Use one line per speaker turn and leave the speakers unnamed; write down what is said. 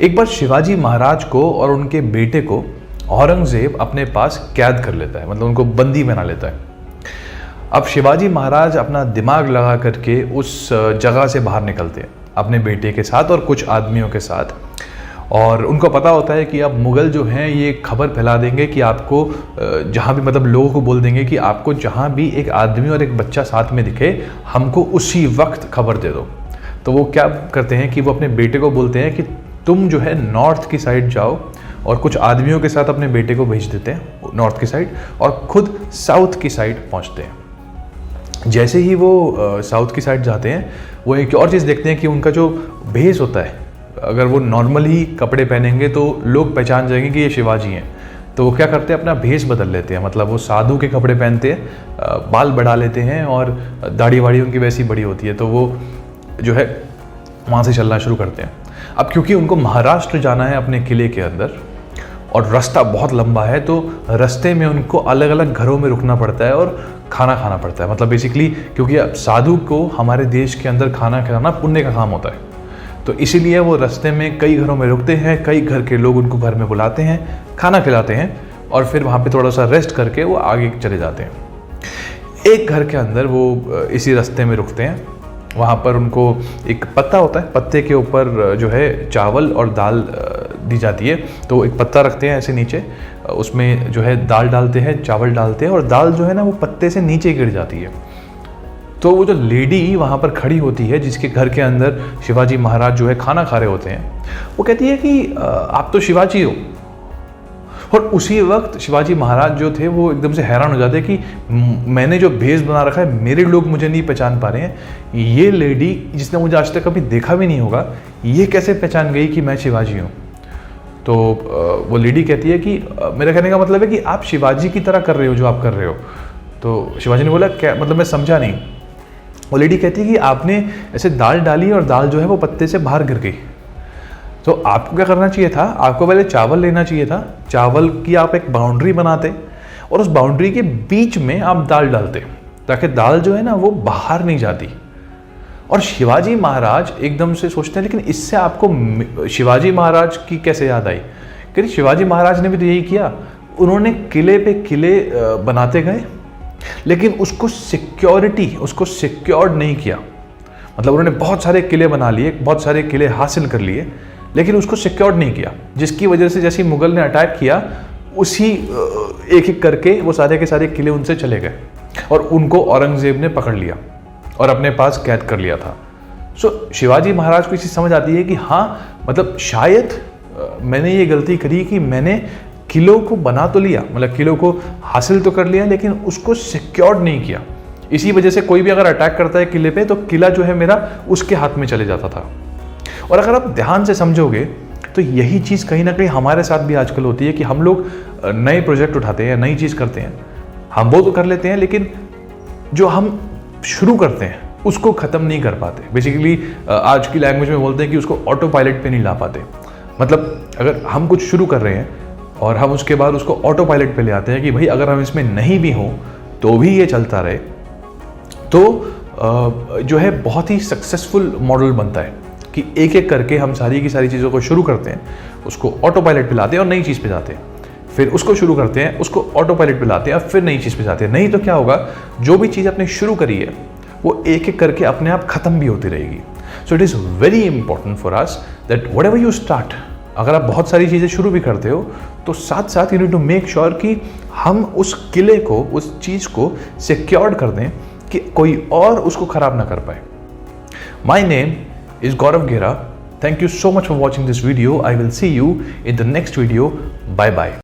एक बार शिवाजी महाराज को और उनके बेटे को औरंगजेब अपने पास कैद कर लेता है, मतलब उनको बंदी बना लेता है। अब शिवाजी महाराज अपना दिमाग लगा करके उस जगह से बाहर निकलते हैं अपने बेटे के साथ और कुछ आदमियों के साथ, और उनको पता होता है कि अब मुग़ल जो हैं ये खबर फैला देंगे कि आपको जहाँ भी, मतलब लोगों को बोल देंगे कि आपको जहाँ भी एक आदमी और एक बच्चा साथ में दिखे हमको उसी वक्त खबर दे दो। तो वो क्या करते हैं कि वो अपने बेटे को बोलते हैं कि तुम जो है नॉर्थ की साइड जाओ, और कुछ आदमियों के साथ अपने बेटे को भेज देते हैं नॉर्थ की साइड और खुद साउथ की साइड पहुंचते हैं। जैसे ही वो साउथ की साइड जाते हैं वो एक और चीज़ देखते हैं कि उनका जो भेष होता है, अगर वो नॉर्मल ही कपड़े पहनेंगे तो लोग पहचान जाएंगे कि ये शिवाजी हैं। तो वो क्या करते हैं, अपना भेष बदल लेते हैं, मतलब वो साधु के कपड़े पहनते हैं, बाल बढ़ा लेते हैं और दाढ़ी वाड़ी उनकी वैसी बड़ी होती है, तो वो जो है वहाँ से चलना शुरू करते हैं। अब क्योंकि उनको महाराष्ट्र जाना है अपने किले के अंदर और रास्ता बहुत लंबा है, तो रास्ते में उनको अलग अलग घरों में रुकना पड़ता है और खाना खाना पड़ता है। मतलब बेसिकली क्योंकि साधु को हमारे देश के अंदर खाना खिलाना पुण्य का काम होता है, तो इसीलिए वो रास्ते में कई घरों में रुकते हैं, कई घर के लोग उनको घर में बुलाते हैं, खाना खिलाते हैं और फिर वहाँ पे थोड़ा सा रेस्ट करके वो आगे चले जाते हैं। एक घर के अंदर वो इसी रास्ते में रुकते हैं, वहाँ पर उनको एक पत्ता होता है, पत्ते के ऊपर जो है चावल और दाल दी जाती है। तो एक पत्ता रखते हैं ऐसे नीचे, उसमें जो है दाल डालते हैं, चावल डालते हैं और दाल जो है ना वो पत्ते से नीचे गिर जाती है। तो वो जो लेडी वहाँ पर खड़ी होती है जिसके घर के अंदर शिवाजी महाराज जो है खाना खा रहे होते हैं, वो कहती है कि आप तो शिवाजी हो। और उसी वक्त शिवाजी महाराज जो थे वो एकदम से हैरान हो जाते हैं कि मैंने जो भेष बना रखा है मेरे लोग मुझे नहीं पहचान पा रहे हैं, ये लेडी जिसने मुझे आज तक कभी देखा भी नहीं होगा ये कैसे पहचान गई कि मैं शिवाजी हूँ। तो वो लेडी कहती है कि मेरा कहने का मतलब है कि आप शिवाजी की तरह कर रहे हो जो आप कर रहे हो। तो शिवाजी ने बोला क्या मतलब, मैं समझा नहीं। वो लेडी कहती है कि आपने ऐसे दाल डाली और दाल जो है वो पत्ते से बाहर गिर गई, तो आपको क्या करना चाहिए था, आपको पहले चावल लेना चाहिए था, चावल की आप एक बाउंड्री बनाते और उस बाउंड्री के बीच में आप दाल डालते ताकि दाल जो है ना वो बाहर नहीं जाती। और शिवाजी महाराज एकदम से सोचते हैं लेकिन इससे आपको शिवाजी महाराज की कैसे याद आई, क्योंकि शिवाजी महाराज ने भी तो यही किया, उन्होंने किले पे किले बनाते गए लेकिन उसको सिक्योर्ड नहीं किया। मतलब उन्होंने बहुत सारे किले बना लिए, बहुत सारे किले हासिल कर लिए लेकिन उसको सिक्योर्ड नहीं किया, जिसकी वजह से जैसे मुगल ने अटैक किया उसी एक एक करके वो सारे के सारे किले उनसे चले गए और उनको औरंगजेब ने पकड़ लिया और अपने पास कैद कर लिया था। सो शिवाजी महाराज को इसी समझ आती है कि हाँ, मतलब शायद मैंने ये गलती करी कि मैंने किलों को बना तो लिया, मतलब किलों को हासिल तो कर लिया लेकिन उसको सिक्योर्ड नहीं किया। इसी वजह से कोई भी अगर अटैक करता है किले पे तो किला जो है मेरा उसके हाथ में चले जाता था। और अगर आप ध्यान से समझोगे तो यही चीज़ कहीं ना कहीं हमारे साथ भी आजकल होती है कि हम लोग नए प्रोजेक्ट उठाते हैं, नई चीज़ करते हैं, हम वो तो कर लेते हैं लेकिन जो हम शुरू करते हैं उसको ख़त्म नहीं कर पाते। बेसिकली आज की लैंग्वेज में बोलते हैं कि उसको ऑटो पायलट पे नहीं ला पाते। मतलब अगर हम कुछ शुरू कर रहे हैं और हम उसके बाद उसको ऑटो पायलट पे ले आते हैं कि भाई अगर हम इसमें नहीं भी हों तो भी ये चलता रहे, तो जो है बहुत ही सक्सेसफुल मॉडल बनता है कि एक एक करके हम सारी की सारी चीज़ों को शुरू करते हैं, उसको ऑटो पायलट पे लाते हैं और नई चीज़ पे जाते हैं, फिर उसको शुरू करते हैं, उसको ऑटो पायलट पे लाते हैं और फिर नई चीज़ पे जाते हैं। नहीं तो क्या होगा, जो भी चीज़ आपने शुरू करी है वो एक एक करके अपने आप ख़त्म भी होती रहेगी। So it is very important for us that what ever you start, अगर आप बहुत सारी चीज़ें शुरू भी करते हो तो साथ साथ you need to make sure कि हम उस किले को, उस चीज़ को सिक्योर्ड कर दें कि कोई और उसको ख़राब ना कर पाए। My name is Gaurav Gera. Thank you so much for watching this video. I will see you in the next video. Bye bye.